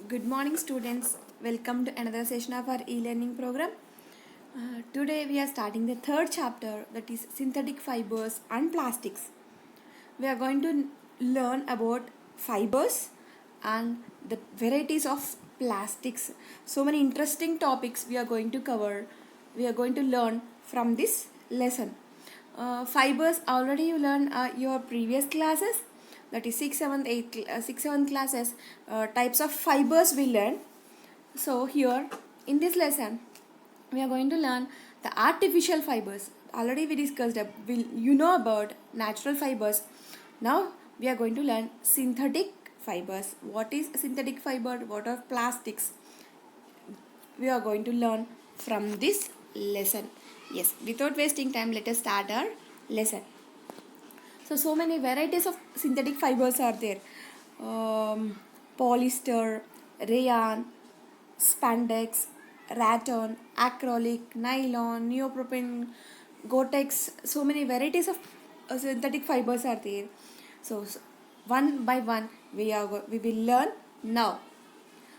Good morning, students. Welcome to another session of our e-learning program. Today we are starting the third chapter, that is synthetic fibers and plastics. We are going to learn about fibers and the varieties of plastics. So many interesting topics we are going to cover. We are going to learn from this lesson. Fibers already you learned your previous classes, that is 6th 7th 8th 6th 7th classes. Types of fibers we learn. So here in this lesson we are going to learn the artificial fibers. Already we discussed you know about natural fibers. Now we are going to learn synthetic fibers. What is synthetic fiber? What are plastics? We are going to learn from this lesson. Yes, without wasting time, let us start our lesson. So many varieties of synthetic fibers are there. Polyester, rayon, spandex, rattan, acrylic, nylon, neoprene, Gore-Tex. So many varieties of synthetic fibers are there. So one by one we will learn now.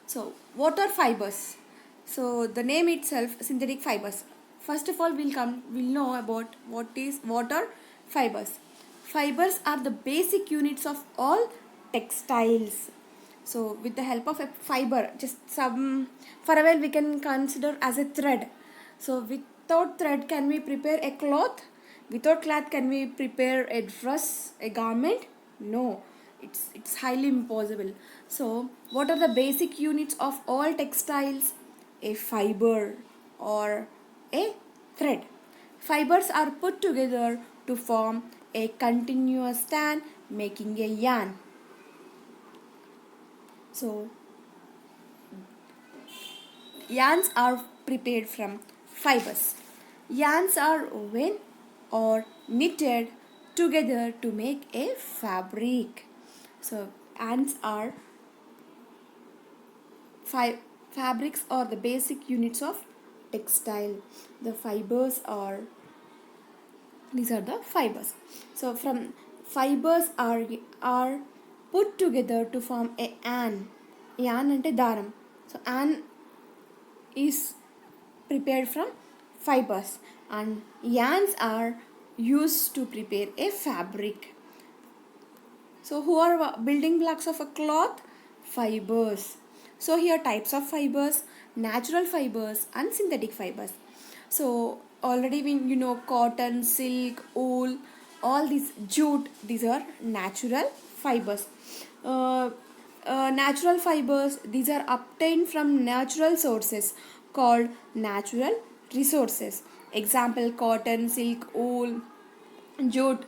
So what are fibers? So the name itself, synthetic fibers. First of all, we'll know about what are fibers. Fibers are the basic units of all textiles. So with the help of a fiber, just some for a while we can consider as a thread. So without thread, can we prepare a cloth? Without cloth, can we prepare a dress, a garment? No, it's highly impossible. So what are the basic units of all textiles? A fiber or a thread. Fibers are put together to form a continuous strand, making a yarn. So yarns are prepared from fibers. Yarns are woven or knitted together to make a fabric. So yarns are fabrics are the basic units of textile. The fibers are these are the fibers. So from fibers are put together to form a yarn. Yarn ante daram. So yarn is prepared from fibers and yarns are used to prepare a fabric. So who are building blocks of a cloth? Fibers. So here types of fibers, natural fibers and synthetic fibers. So already you know cotton, silk, wool, all these jute, these are natural fibers. Uh, Natural fibers, these are obtained from natural sources called natural resources. Example, cotton, silk, wool, jute,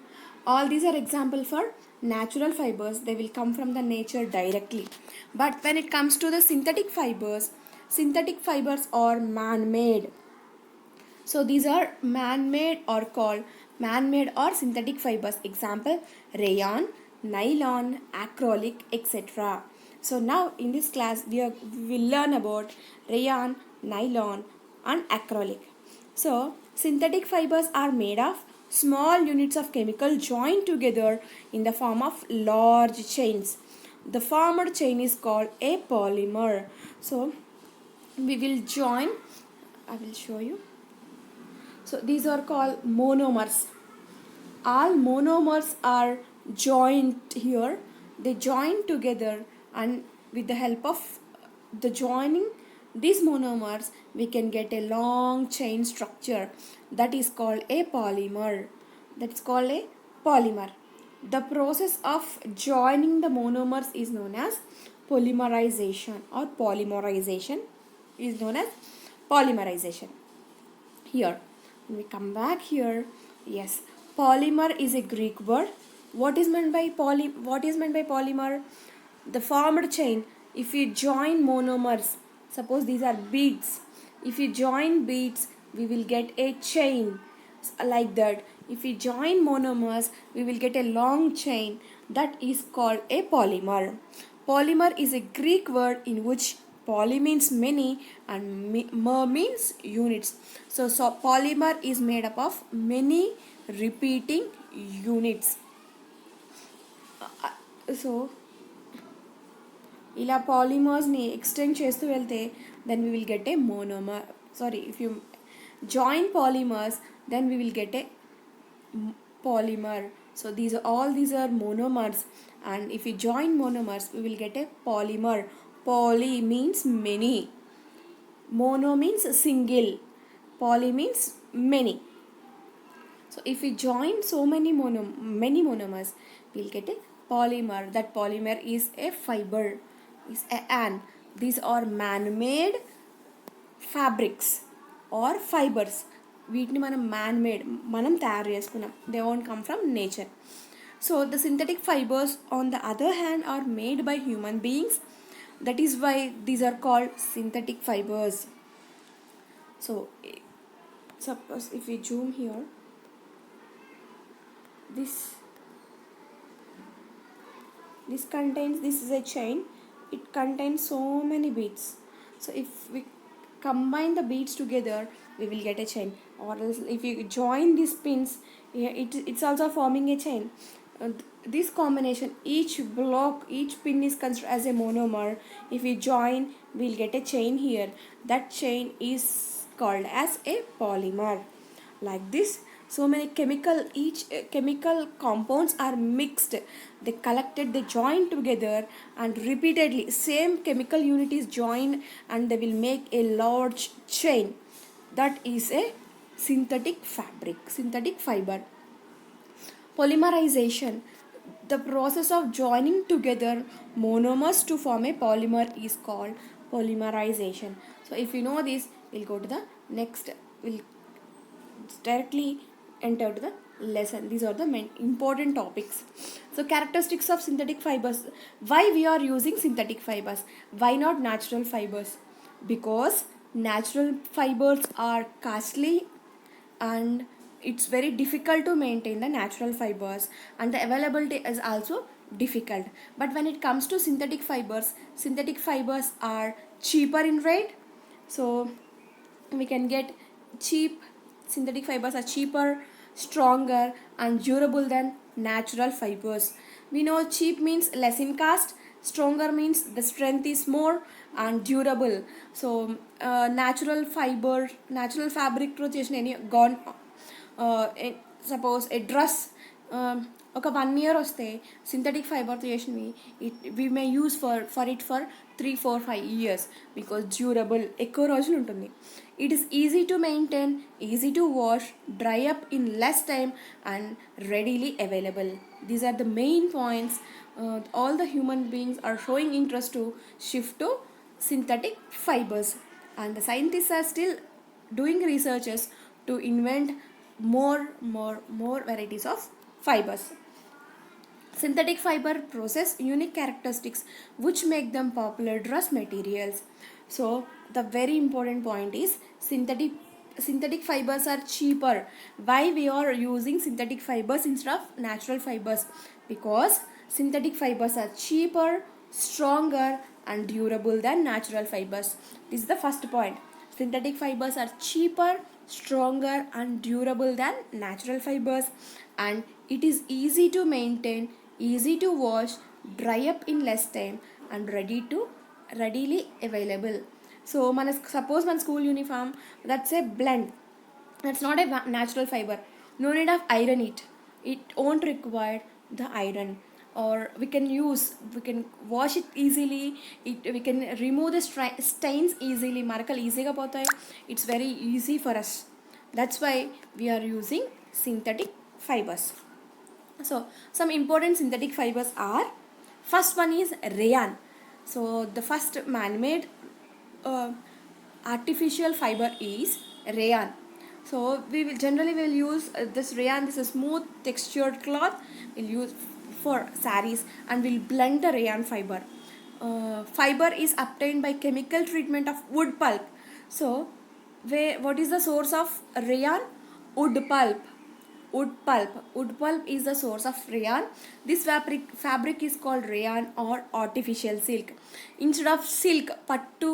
all these are example for natural fibers. They will come from the nature directly. But when it comes to the synthetic fibers are man-made. So these are man-made or called man-made or synthetic fibers. Example, rayon, nylon, acrylic, etc. So now in this class we will learn about rayon, nylon and acrylic. So synthetic fibers are made of small units of chemical joined together in the form of large chains. The formed chain is called a polymer. So we will join, I will show you. So these are called monomers. All monomers are joined here. They join together and with the help of the joining these monomers we can get a long chain structure that is called a polymer. That's called a polymer. The process of joining the monomers is known as polymerization or polymerization is known as polymerization. Here when we come back here, yes, polymer is a Greek word. What is meant by polymer? The formed chain. If you join monomers, suppose these are beads, if you join beads we will get a chain like that. If we join monomers we will get a long chain, that is called a polymer. Polymer is a Greek word in which poly means many and mer means units. So polymer is made up of many repeating units. So ఇలా పాలిమర్స్ని extend చేస్తూ వెళ్తే then we will get a monomer. Sorry, if you join polymers then we will get a polymer. So these are monomers, and if we join monomers we will get a polymer. Poly means many, mono means single, poly means many. So if we join so many monomers we'll get a polymer. That polymer is a fiber, is an these are man-made fabrics or fibers. వీటిని మనం man made, మనం తయారు చేసుకున్నాం. They won't come from nature. So the synthetic fibres on the other hand are made by human beings. That is why these are called synthetic fibres. So suppose if we zoom here, this contains, this is a chain, it contains so many beads. So if we combine the beads together we will get a chain, or else if you join these pins, it's also forming a chain. This combination, each block, each pin is considered as a monomer. If we join we'll get a chain here. That chain is called as a polymer. Like this, so many chemical compounds are mixed, they collected, they joined together, and repeatedly same chemical unit is joined and they will make a large chain. That is a synthetic fiber. Polymerization, the process of joining together monomers to form a polymer is called polymerization. So if you know this, we'll go to the next, we'll directly enter to the lesson. These are the main important topics. So characteristics of synthetic fibers. Why we are using synthetic fibers? Why not natural fibers? Because natural fibers are costly and it's very difficult to maintain the natural fibers, and the availability is also difficult. But when it comes to synthetic fibers are cheaper in rate. So we can get cheap, synthetic fibers are cheaper, stronger and durable than natural fibers. We know cheap means less in cost, stronger means the strength is more, and durable. So natural fabric తో చేసిన any gone, suppose a dress ఒక 1 year వస్తే synthetic ఫైబర్తో చేసినవి we may use for 3, 4, 5 years because durable, ఎక్కువ రోజులు ఉంటుంది. It is easy to maintain, easy to wash, dry up in less time and readily available. These are the main points. All the human beings are showing interest to shift to synthetic fibers, and the scientists are still doing researches to invent more varieties of fibers. Synthetic fiber possess unique characteristics which make them popular dress materials. So the very important point is synthetic fibers are cheaper. Why we are using synthetic fibers instead of natural fibers? Because synthetic fibers are cheaper, stronger and durable than natural fibers. This is the first point. Synthetic fibers are cheaper, stronger and durable than natural fibers, and it is easy to maintain, easy to wash, dry up in less time and readily available. So suppose మన school uniform, that's a blend, that's not a natural fiber, no need of iron it won't require the iron, or we can wash it easily, we can remove the stains easily, మరకలు ఈజీగా పోతాయి. It's very easy for us. That's why we are using synthetic fibers. So some important synthetic fibers are, first one is rayon. So the first man-made artificial fiber is rayon. So we will use this rayon. This is smooth textured cloth we'll use for sarees, and we'll blend the rayon fiber. Fiber is obtained by chemical treatment of wood pulp. So what is the source of rayon? Wood pulp is the source of rayon. This fabric is called rayon or artificial silk. Instead of silk, pattu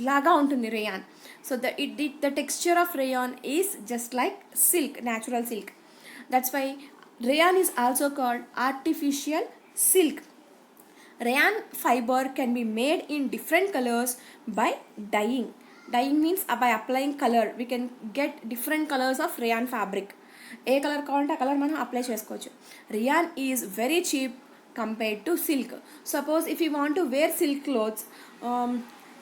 laga ఉంటుంది rayon. So the texture of rayon is just like silk, natural silk. That's why rayon is also called artificial silk. Rayon fiber can be made in different colors by dyeing. Dyeing means by applying color. We can get different colors of rayon fabric. ఏ colour కావాలంటే ఆ colour మనం apply చేసుకోవచ్చు. Rayon is very cheap compared to silk. Suppose if you want to wear silk clothes,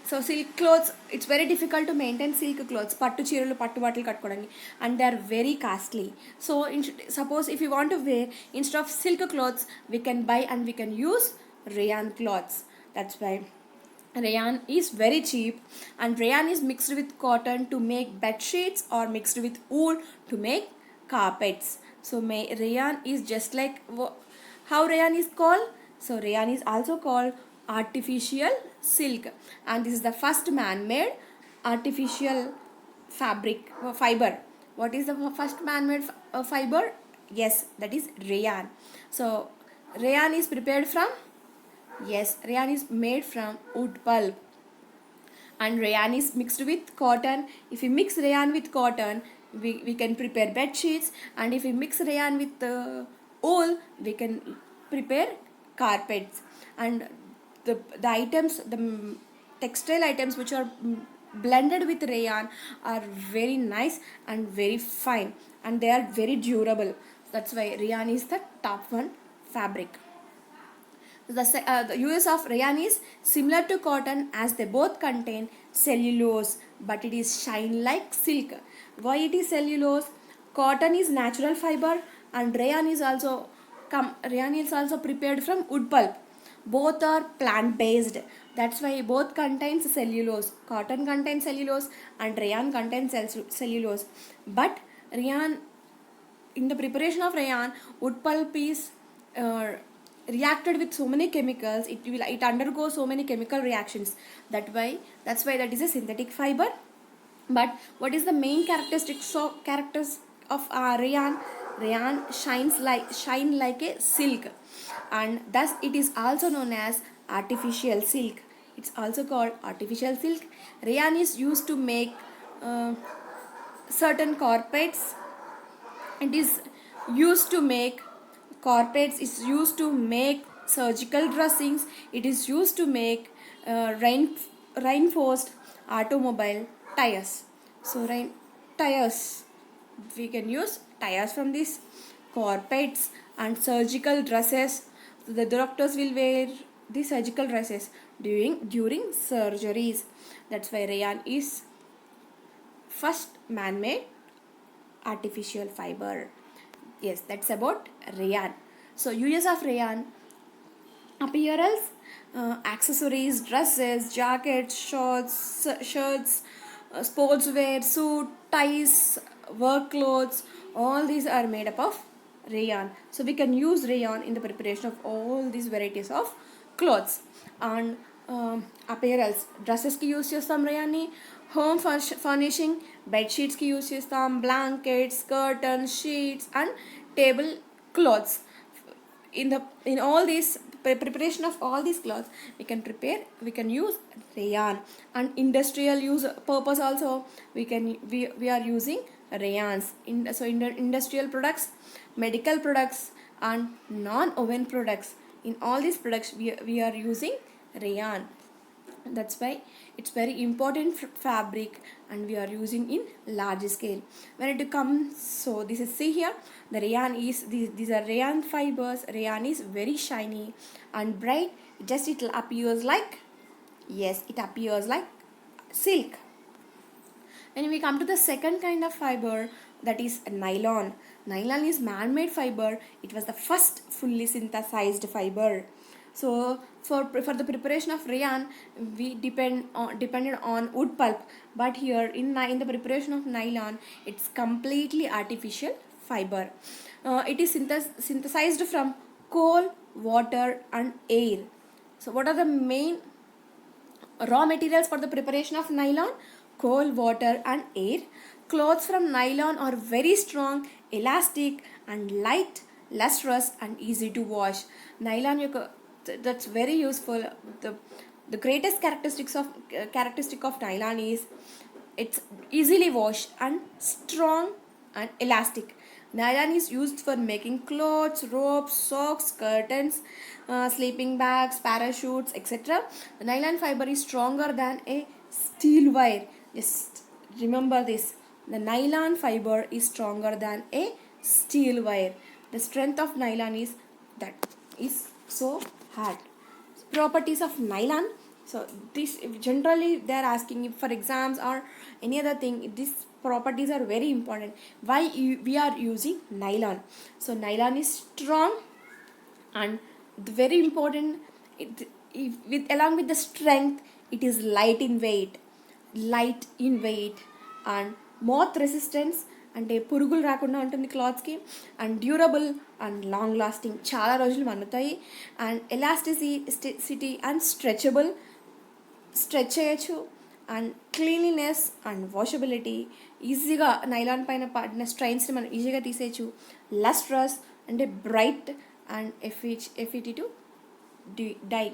so silk clothes it's very difficult to maintain silk clothes, పట్టు చీరలు పట్టు బట్టలు కట్టుకోవడానికి, and they are very costly. So suppose if you want to wear instead of silk clothes we can buy and we can use rayon cloths. That's why rayon is very cheap, and rayon is mixed with cotton to make bed sheets or mixed with wool to make carpets. So rayon is just like how rayon is called. So rayon is also called artificial silk, and this is the first man-made artificial fiber. What is the first man-made fiber? Yes, that is rayon. So rayon is prepared from, yes, rayon is made from wood pulp, and rayon is mixed with cotton. If we mix rayon with cotton, we can prepare bed sheets, and if we mix rayon with wool, we can prepare carpets. And the items, the textile items which are blended with rayon are very nice and very fine, and they are very durable. That's why rayon is the top one fabric. The use of rayon is similar to cotton as they both contain cellulose, but it is shine like silk. Why it is cellulose? Cotton is natural fiber, and rayon is also prepared from wood pulp. Both are plant based. That's why both contains cellulose. Cotton contains cellulose and rayon contains cellulose. But rayon, in the preparation of rayon, wood pulp is reacted with so many chemicals, it undergoes so many chemical reactions. That's why that is a synthetic fiber. But what is the main characters of rayon? Rayon shine like a silk, and thus it is also known as artificial silk. It's also called artificial silk. Rayon is used to make certain carpets. It is used to make carpets, is used to make surgical dressings, it is used to make reinforced automobile tires. So tires, we can use tires from these carpets. And surgical dresses, so the doctors will wear the surgical dresses during surgeries. That's why rayon is first man-made artificial fiber. Yes, that's about rayon. So uses of rayon: apparels, accessories, dresses, jackets, shirts, sportswear, suit, ties, work clothes, all these are made up of rayon. So we can use rayon in the preparation of all these varieties of clothes. And apparels, dresses ki use chestam rayon ni, home furnishing, bed sheets ki use chestam, blankets, curtains, sheets, and table cloths. In all these preparation of all these cloths, we can use rayon. And industrial use purpose also, we are using rayons. So industrial products, medical products, and non-oven products, in all these products we are using rayon. That's why it's very important fabric, and we are using in large scale when it comes. So this is, see here, the rayon is, these are rayon fibers. Rayon is very shiny and bright, just it appears like, yes, it appears like silk. When we come to the second kind of fiber, that is nylon. Nylon is man-made fiber. It was the first fully synthesized fiber. So for the preparation of rayon, we depended on wood pulp, but here in the preparation of nylon, it's completely artificial fiber. It is synthesized from coal, water, and air. So what are the main raw materials for the preparation of nylon? Coal, water, and air. Clothes from nylon are very strong, elastic, and light, lustrous, and easy to wash. Nylon, that's very useful. The greatest characteristic of nylon is it's easily washed and strong and elastic. Nylon is used for making clothes, ropes, socks, curtains, sleeping bags, parachutes, etc. The nylon fiber is stronger than a steel wire. Just remember this. The nylon fiber is stronger than a steel wire. The strength of nylon is that is so hard. Properties of nylon. So this generally they are asking for exams or any other thing. These properties are very important. Why we are using nylon? So nylon is strong and very important. With along with the strength, it is light in weight and moth resistance, అంటే పురుగులు రాకుండా ఉంటుంది క్లాత్స్కి, and durable and long lasting, చాలా రోజులు మన్నుతాయి, and elasticity and stretch చేయొచ్చు, and cleanliness and washability, ఈజీగా నైలాన్ పైన పడిన స్ట్రైన్స్ని మనం ఈజీగా తీసేయచ్చు, లస్ట్రస్ అంటే బ్రైట్ అండ్ ఎఫిటీ టు డై,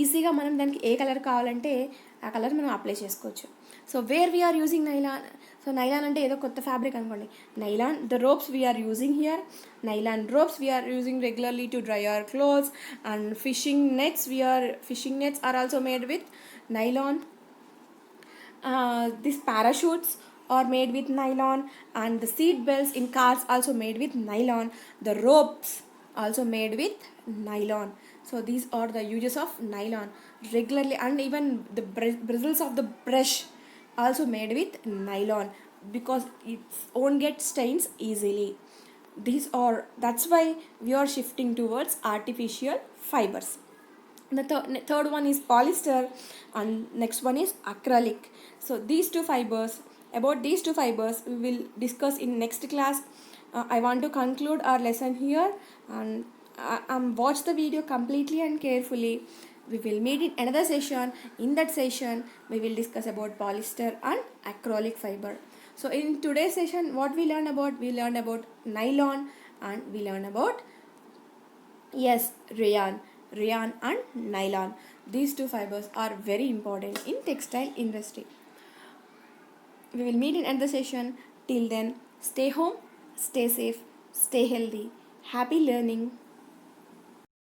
ఈజీగా మనం దానికి ఏ కలర్ కావాలంటే ఆ కలర్ మనం అప్లై చేసుకోవచ్చు. So where we are using nylon. So nylon అంటే ఏదో కొత్త ఫ్యాబ్రిక్ అనుకోండి. Nylon the ropes we are using here, nylon ropes we are using regularly to dry our clothes, and fishing nets are also made with nylon. These parachutes are made with nylon, and the seat belts in cars also made with nylon. The ropes also made with nylon. So these are the uses of nylon regularly, and even the bristles of the brush also made with nylon because it won't get stains easily. That's why we are shifting towards artificial fibers. The third one is polyester, and next one is acrylic. So these two fibers we will discuss in next class. I want to conclude our lesson here, and watch the video completely and carefully. We will meet in another session. In that session we will discuss about polyester and acrylic fiber. So in today's session, what we learned about nylon, and we learned about rayon and nylon. These two fibers are very important in textile industry. We will meet in another session. Till then, stay home, stay safe, stay healthy. Happy learning.